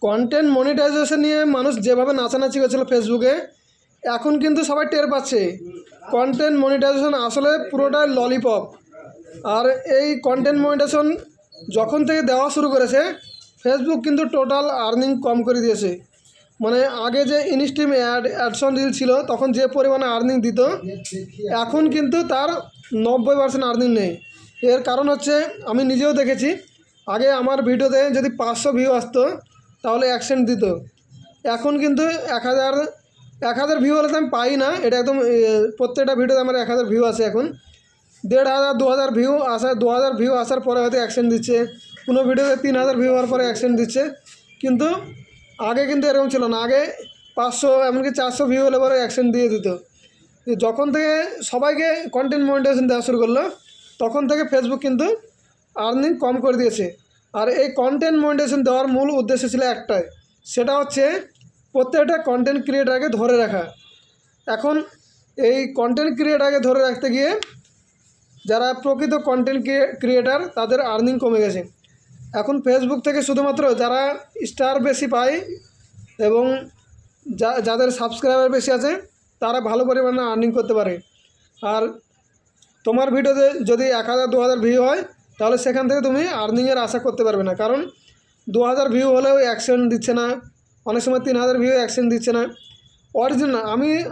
Content monetization নিয়ে মানুষ যেভাবে নাচানাচি করছিল ফেসবুকে, এখন কিন্তু সবাই টের পাচ্ছে কন্টেন্ট মনিটাইজেশন আসলে পুরোটাই ললিপপ। আর এই কন্টেন্ট মনিটাইজেশন যখন থেকে দেওয়া শুরু করেছে, ফেসবুক কিন্তু টোটাল আর্নিং কম করে দিয়েছে। মানে আগে যে ইনস্ট্রিম অ্যাডসন রিল ছিল, তখন যে পরিমাণে আর্নিং দিত, এখন কিন্তু তার 90% আর্নিং নেই। এর কারণ হচ্ছে, আমি নিজেও দেখেছি, আগে আমার ভিডিওতে যদি 500 ভিউ আসতো তাহলে 1 সেন্ট দিত। এখন কিন্তু 1000 ভিউ হলে তো আমি পাই না, এটা একদম প্রত্যেকটা ভিডিওতে আমার 1000 ভিউ আসে। এখন 1500 2000 ভিউ আসা, 2000 ভিউ আসার পরে হয়তো 1 সেন্ট দিচ্ছে, কোনো ভিডিওতে 3000 ভিউ হওয়ার পরে 1 সেন্ট দিচ্ছে। কিন্তু আগে কিন্তু এরকম ছিল না, আগে 500 এমনকি 400 ভিউ হলে পরে 1 সেন্ট দিয়ে দিত। যখন থেকে সবাইকে কন্টেন্ট মনিটাইজেশন দেওয়া শুরু করলো, তখন থেকে ফেসবুক কিন্তু আর্নিং কম করে দিয়েছে। আর এই কন্টেন্ট মনিটাইজেশন দেওয়ার মূল উদ্দেশ্য ছিল একটাই, সেটা হচ্ছে প্রত্যেকটা কন্টেন্ট ক্রিয়েটারকে ধরে রাখা। এখন এই কন্টেন্ট ক্রিয়েটারকে ধরে রাখতে গিয়ে যারা প্রকৃত কন্টেন্ট ক্রিয়েটার তাদের আর্নিং কমে গেছে। এখন ফেসবুক থেকে শুধুমাত্র যারা স্টার বেশি পায় এবং যাদের সাবস্ক্রাইবার বেশি আছে, তারা ভালো পরিমাণে আর্নিং করতে পারে। আর তোমার ভিডিওতে যদি 1000 2000 ভিউ হয়, তাহলে সেখান থেকে তুমি আর্নিংয়ের আশা করতে পারবে না, কারণ 2000 ভিউ হলেও 1 সেন্ট দিচ্ছে না, অনেক সময় 3000 ভিউ 1 সেন্ট দিচ্ছে না। অরিজিনাল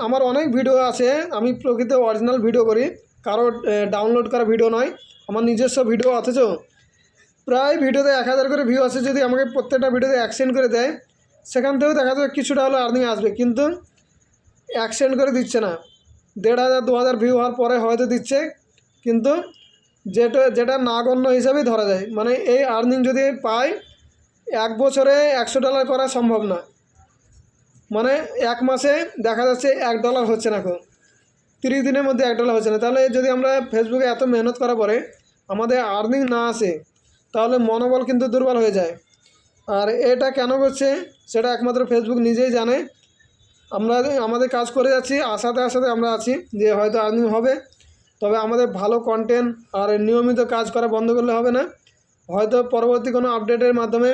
আমার অনেক ভিডিও আছে, আমি প্রকৃত অরিজিনাল ভিডিও করি, কারো ডাউনলোড করা ভিডিও নয়, আমার নিজস্ব ভিডিও। অথচ প্রায় ভিডিওতে 1000 করে ভিউ আছে, যদি আমাকে প্রত্যেকটা ভিডিওতে 1 সেন্ট করে দেয়, সেখান থেকেও দেখা যাবে কিছুটা হলো আর্নিং আসবে, কিন্তু 1 সেন্ট করে দিচ্ছে না। 1500 2000 ভিউ হওয়ার পরে হয়তো দিচ্ছে, কিন্তু যেটা নাগণ্য হিসাবেই ধরা যায়। মানে এই আর্নিং যদি পাই, 1 বছরে $100 করা সম্ভব না। মানে 1 মাসে দেখা যাচ্ছে $1 হচ্ছে না, 30 দিনের মধ্যে $1 হচ্ছে না। তাহলে যদি আমরা ফেসবুকে এত মেহনত করার পরে আমাদের আর্নিং না আসে, তাহলে মনোবল কিন্তু দুর্বল হয়ে যায়। আর এটা কেন করছে সেটা একমাত্র ফেসবুক নিজেই জানে। আমরা আমাদের কাজ করে যাচ্ছি, আশাতে আমরা আছি যে হয়তো আর্নিং হবে, তবে আমাদের ভালো কন্টেন্ট আর নিয়মিত কাজ করা বন্ধ করলে হবে না। হয়তো পরবর্তী কোনো আপডেটের মাধ্যমে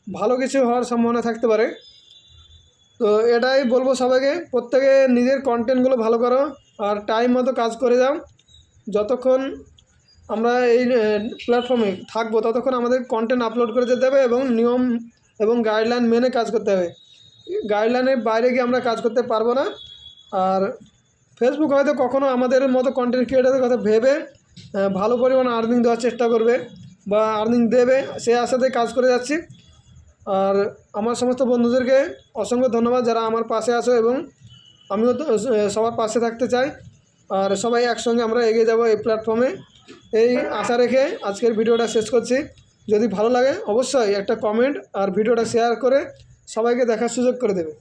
ভালো কিছু হওয়ার সম্ভাবনা থাকতে পারে। তো এটাই বলবো সবাইকে, প্রত্যেকে নিজের কন্টেন্টগুলো ভালো করো আর টাইম মতো কাজ করে যাও। যতক্ষণ আমরা এই প্ল্যাটফর্মে থাকবো, ততক্ষণ আমাদের কন্টেন্ট আপলোড করে যেতে হবে এবং নিয়ম এবং গাইডলাইন মেনে কাজ করতে হবে। গাইডলাইনের বাইরে গিয়ে আমরা কাজ করতে পারবো না। আর ফেসবুক হয়তো কখনো আমাদের মতো কন্টেন্ট ক্রিয়েটারদের কথা ভেবে ভালো পরিমাণে আর্নিং দেওয়ার চেষ্টা করবে বা আর্নিং দেবে, সে আশাতে কাজ করে যাচ্ছি। আর আমার সমস্ত বন্ধুদেরকে অসংখ্য ধন্যবাদ যারা আমার পাশে আছো, এবং আমিও তো সবার পাশে থাকতে চাই। আর সবাই একসঙ্গে আমরা এগিয়ে যাব এই প্ল্যাটফর্মে, এই আশা রেখে আজকের ভিডিওটা শেষ করছি। যদি ভালো লাগে অবশ্যই একটা কমেন্ট আর ভিডিওটা শেয়ার করে সবাইকে দেখার সুযোগ করে দেবে।